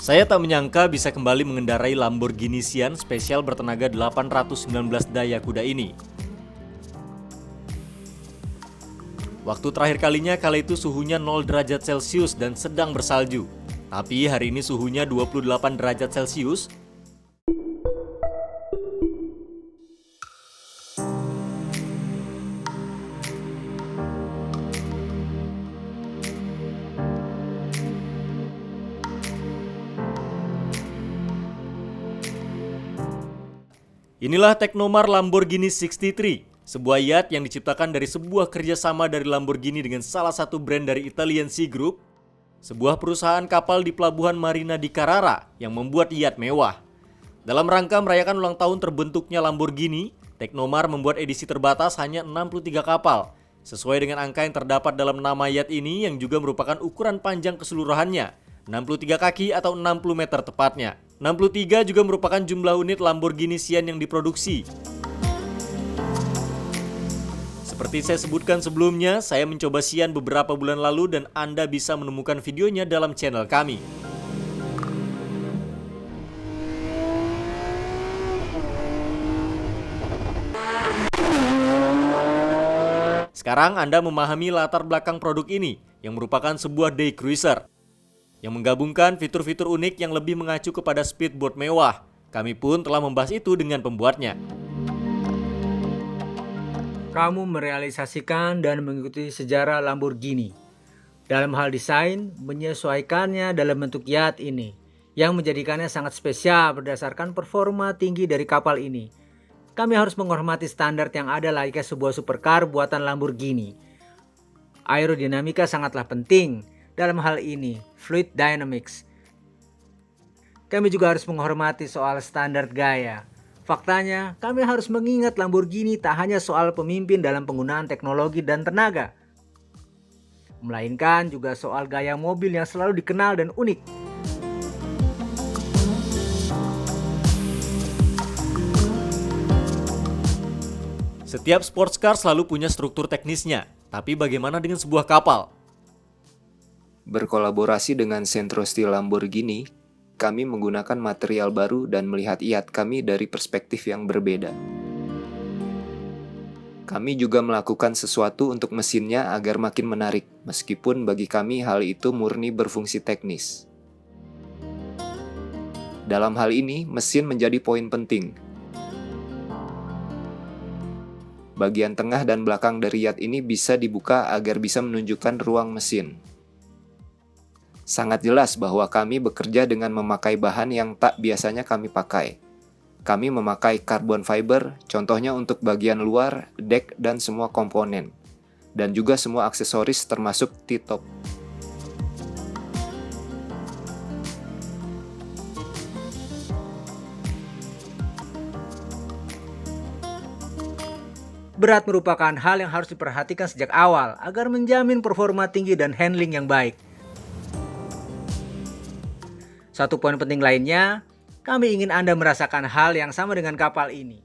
Saya tak menyangka bisa kembali mengendarai Lamborghini Sian spesial bertenaga 819 daya kuda ini. Waktu terakhir kalinya kala itu suhunya 0 derajat Celcius dan sedang bersalju. Tapi hari ini suhunya 28 derajat Celcius. Inilah Technomar Lamborghini 63, sebuah yacht yang diciptakan dari sebuah kerjasama dari Lamborghini dengan salah satu brand dari Italian Sea Group, sebuah perusahaan kapal di pelabuhan Marina di Carrara yang membuat yacht mewah. Dalam rangka merayakan ulang tahun terbentuknya Lamborghini, Technomar membuat edisi terbatas hanya 63 kapal, sesuai dengan angka yang terdapat dalam nama yacht ini yang juga merupakan ukuran panjang keseluruhannya, 63 kaki atau 60 meter tepatnya. 63 juga merupakan jumlah unit Lamborghini Sian yang diproduksi. Seperti saya sebutkan sebelumnya, saya mencoba Sian beberapa bulan lalu dan Anda bisa menemukan videonya dalam channel kami. Sekarang Anda memahami latar belakang produk ini yang merupakan sebuah day cruiser yang menggabungkan fitur-fitur unik yang lebih mengacu kepada speedboat mewah. Kami pun telah membahas itu dengan pembuatnya. Kamu merealisasikan dan mengikuti sejarah Lamborghini. Dalam hal desain, menyesuaikannya dalam bentuk yacht ini, yang menjadikannya sangat spesial berdasarkan performa tinggi dari kapal ini. Kami harus menghormati standar yang ada layaknya sebuah supercar buatan Lamborghini. Aerodinamika sangatlah penting. Dalam hal ini, fluid dynamics. Kami juga harus menghormati soal standar gaya. Faktanya, kami harus mengingat Lamborghini tak hanya soal pemimpin dalam penggunaan teknologi dan tenaga, melainkan juga soal gaya mobil yang selalu dikenal dan unik. Setiap sports car selalu punya struktur teknisnya, tapi bagaimana dengan sebuah kapal? Berkolaborasi dengan Centro Steel Lamborghini, kami menggunakan material baru dan melihat yacht kami dari perspektif yang berbeda. Kami juga melakukan sesuatu untuk mesinnya agar makin menarik, meskipun bagi kami hal itu murni berfungsi teknis. Dalam hal ini, mesin menjadi poin penting. Bagian tengah dan belakang dari yacht ini bisa dibuka agar bisa menunjukkan ruang mesin. Sangat jelas bahwa kami bekerja dengan memakai bahan yang tak biasanya kami pakai. Kami memakai carbon fiber, contohnya untuk bagian luar, dek, dan semua komponen. Dan juga semua aksesoris termasuk T-top. Berat merupakan hal yang harus diperhatikan sejak awal agar menjamin performa tinggi dan handling yang baik. Satu poin penting lainnya, kami ingin Anda merasakan hal yang sama dengan kapal ini.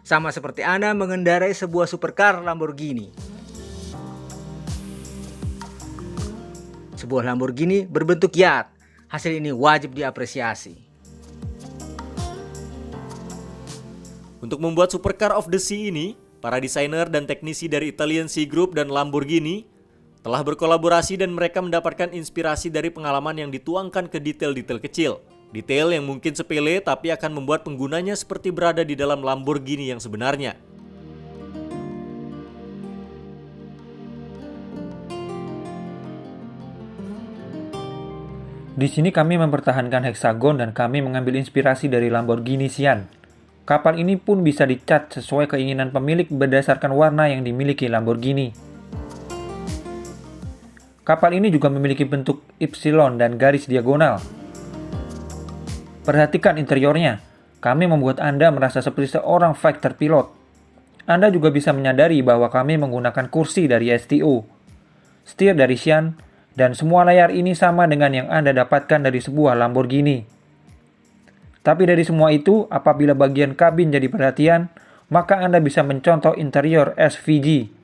Sama seperti Anda mengendarai sebuah supercar Lamborghini. Sebuah Lamborghini berbentuk yacht. Hasil ini wajib diapresiasi. Untuk membuat supercar of the sea ini, para desainer dan teknisi dari Italian Sea Group dan Lamborghini telah berkolaborasi dan mereka mendapatkan inspirasi dari pengalaman yang dituangkan ke detail-detail kecil. Detail yang mungkin sepele tapi akan membuat penggunanya seperti berada di dalam Lamborghini yang sebenarnya. Di sini kami mempertahankan heksagon dan kami mengambil inspirasi dari Lamborghini Sian. Kapal ini pun bisa dicat sesuai keinginan pemilik berdasarkan warna yang dimiliki Lamborghini. Kapal ini juga memiliki bentuk Y dan garis diagonal. Perhatikan interiornya. Kami membuat Anda merasa seperti seorang fighter pilot. Anda juga bisa menyadari bahwa kami menggunakan kursi dari STO, setir dari Sian, dan semua layar ini sama dengan yang Anda dapatkan dari sebuah Lamborghini. Tapi dari semua itu, apabila bagian kabin jadi perhatian, maka Anda bisa mencontoh interior SVG.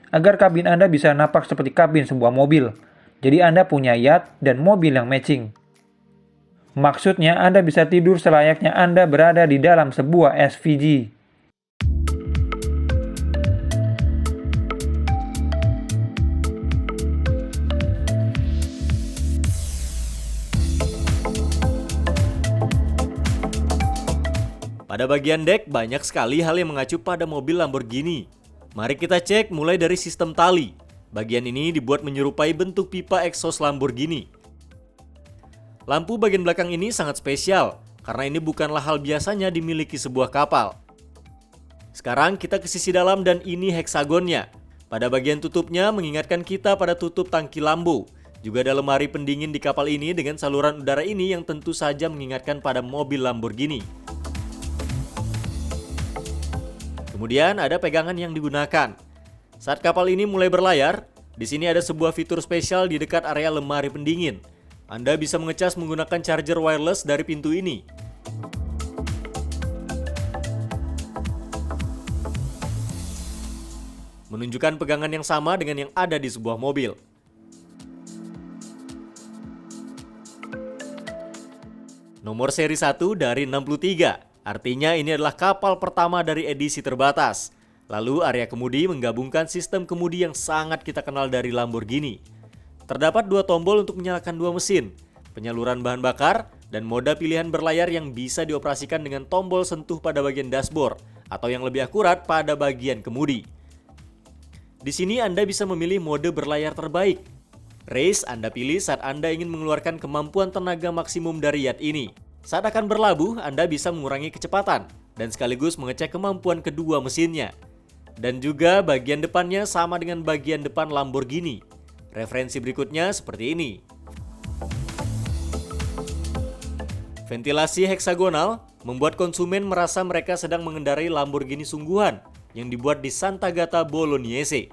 Agar kabin Anda bisa napak seperti kabin sebuah mobil. Jadi Anda punya yacht dan mobil yang matching. Maksudnya Anda bisa tidur selayaknya Anda berada di dalam sebuah SVG. Pada bagian dek, banyak sekali hal yang mengacu pada mobil Lamborghini. Mari kita cek mulai dari sistem tali. Bagian ini dibuat menyerupai bentuk pipa exhaust Lamborghini. Lampu bagian belakang ini sangat spesial, karena ini bukanlah hal biasanya dimiliki sebuah kapal. Sekarang kita ke sisi dalam dan ini heksagonnya. Pada bagian tutupnya mengingatkan kita pada tutup tangki Lambo. Juga ada lemari pendingin di kapal ini dengan saluran udara ini yang tentu saja mengingatkan pada mobil Lamborghini. Kemudian ada pegangan yang digunakan. Saat kapal ini mulai berlayar, di sini ada sebuah fitur spesial di dekat area lemari pendingin. Anda bisa mengecas menggunakan charger wireless dari pintu ini. Menunjukkan pegangan yang sama dengan yang ada di sebuah mobil. Nomor seri 1 dari 63. Artinya ini adalah kapal pertama dari edisi terbatas. Lalu area kemudi menggabungkan sistem kemudi yang sangat kita kenal dari Lamborghini. Terdapat 2 tombol untuk menyalakan 2 mesin, penyaluran bahan bakar, dan mode pilihan berlayar yang bisa dioperasikan dengan tombol sentuh pada bagian dashboard, atau yang lebih akurat pada bagian kemudi. Di sini Anda bisa memilih mode berlayar terbaik. Race Anda pilih saat Anda ingin mengeluarkan kemampuan tenaga maksimum dari yacht ini. Saat akan berlabuh, Anda bisa mengurangi kecepatan dan sekaligus mengecek kemampuan kedua mesinnya. Dan juga bagian depannya sama dengan bagian depan Lamborghini. Referensi berikutnya seperti ini. Ventilasi heksagonal membuat konsumen merasa mereka sedang mengendarai Lamborghini sungguhan yang dibuat di Sant'Agata Bolognese.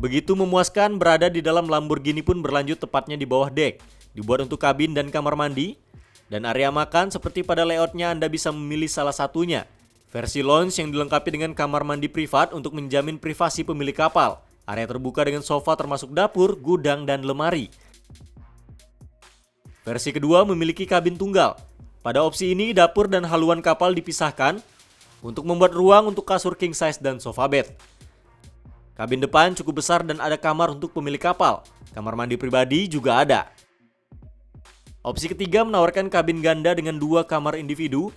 Begitu memuaskan, berada di dalam Lamborghini pun berlanjut tepatnya di bawah dek. Dibuat untuk kabin dan kamar mandi. Dan area makan seperti pada layoutnya Anda bisa memilih salah satunya. Versi lounge yang dilengkapi dengan kamar mandi privat untuk menjamin privasi pemilik kapal. Area terbuka dengan sofa termasuk dapur, gudang, dan lemari. Versi kedua memiliki kabin tunggal. Pada opsi ini dapur dan haluan kapal dipisahkan untuk membuat ruang untuk kasur king size dan sofa bed. Kabin depan cukup besar dan ada kamar untuk pemilik kapal. Kamar mandi pribadi juga ada. Opsi ketiga menawarkan kabin ganda dengan 2 kamar individu.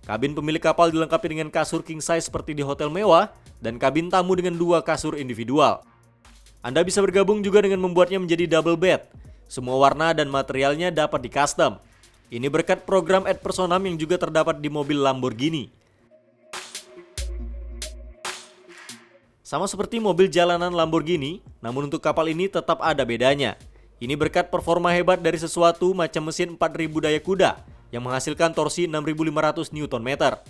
Kabin pemilik kapal dilengkapi dengan kasur king size seperti di hotel mewah dan kabin tamu dengan 2 kasur individual. Anda bisa bergabung juga dengan membuatnya menjadi double bed. Semua warna dan materialnya dapat di-custom. Ini berkat program Ad Personam yang juga terdapat di mobil Lamborghini. Sama seperti mobil jalanan Lamborghini, namun untuk kapal ini tetap ada bedanya. Ini berkat performa hebat dari sesuatu macam mesin 4000 daya kuda yang menghasilkan torsi 6500 Nm.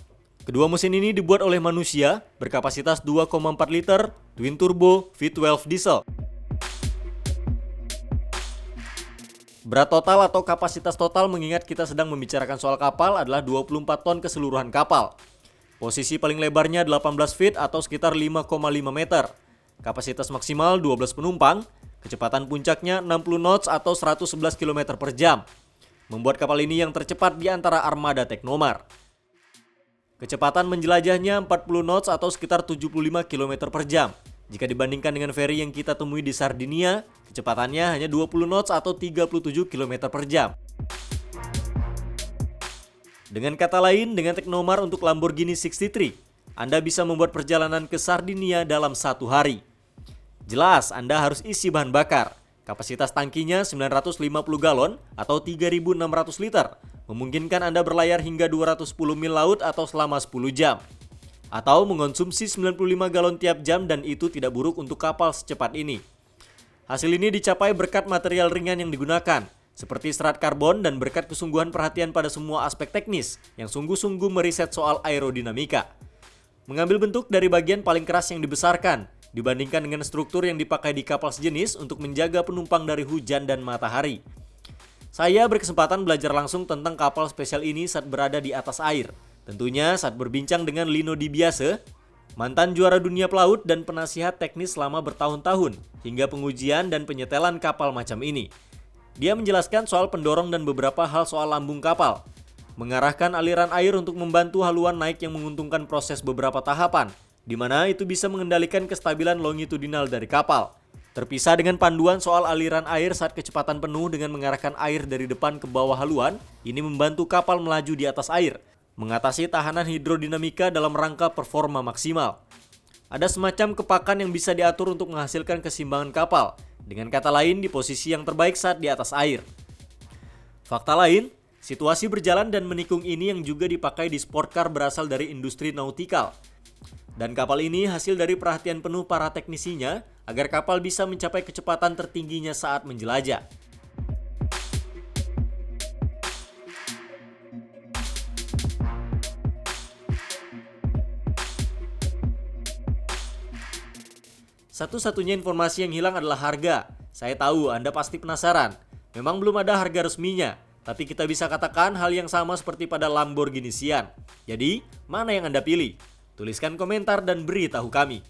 Kedua mesin ini dibuat oleh manusia, berkapasitas 2,4 liter, twin turbo, V12 diesel. Berat total atau kapasitas total mengingat kita sedang membicarakan soal kapal adalah 24 ton keseluruhan kapal. Posisi paling lebarnya 18 feet atau sekitar 5,5 meter. Kapasitas maksimal 12 penumpang. Kecepatan puncaknya 60 knots atau 111 km per jam. Membuat kapal ini yang tercepat di antara armada Technomar. Kecepatan menjelajahnya 40 knots atau sekitar 75 km per jam. Jika dibandingkan dengan feri yang kita temui di Sardinia, kecepatannya hanya 20 knots atau 37 km per jam. Dengan kata lain, dengan Technomar untuk Lamborghini 63, Anda bisa membuat perjalanan ke Sardinia dalam 1 hari. Jelas, Anda harus isi bahan bakar. Kapasitas tangkinya 950 galon atau 3.600 liter, memungkinkan Anda berlayar hingga 210 mil laut atau selama 10 jam. Atau mengonsumsi 95 galon tiap jam dan itu tidak buruk untuk kapal secepat ini. Hasil ini dicapai berkat material ringan yang digunakan, seperti serat karbon dan berkat kesungguhan perhatian pada semua aspek teknis yang sungguh-sungguh meriset soal aerodinamika. Mengambil bentuk dari bagian paling keras yang dibesarkan, dibandingkan dengan struktur yang dipakai di kapal sejenis untuk menjaga penumpang dari hujan dan matahari. Saya berkesempatan belajar langsung tentang kapal spesial ini saat berada di atas air. Tentunya saat berbincang dengan Lino Dibiase, mantan juara dunia pelaut dan penasihat teknis selama bertahun-tahun, hingga pengujian dan penyetelan kapal macam ini. Dia menjelaskan soal pendorong dan beberapa hal soal lambung kapal, mengarahkan aliran air untuk membantu haluan naik yang menguntungkan proses beberapa tahapan, di mana itu bisa mengendalikan kestabilan longitudinal dari kapal. Terpisah dengan panduan soal aliran air saat kecepatan penuh dengan mengarahkan air dari depan ke bawah haluan, ini membantu kapal melaju di atas air, mengatasi tahanan hidrodinamika dalam rangka performa maksimal. Ada semacam kepakan yang bisa diatur untuk menghasilkan keseimbangan kapal, dengan kata lain di posisi yang terbaik saat di atas air. Fakta lain, situasi berjalan dan menikung ini yang juga dipakai di sport car berasal dari industri nautikal. Dan kapal ini hasil dari perhatian penuh para teknisinya agar kapal bisa mencapai kecepatan tertingginya saat menjelajah. Satu-satunya informasi yang hilang adalah harga. Saya tahu Anda pasti penasaran. Memang belum ada harga resminya, tapi kita bisa katakan hal yang sama seperti pada Lamborghini Sian. Jadi, mana yang Anda pilih? Tuliskan komentar dan beri tahu kami.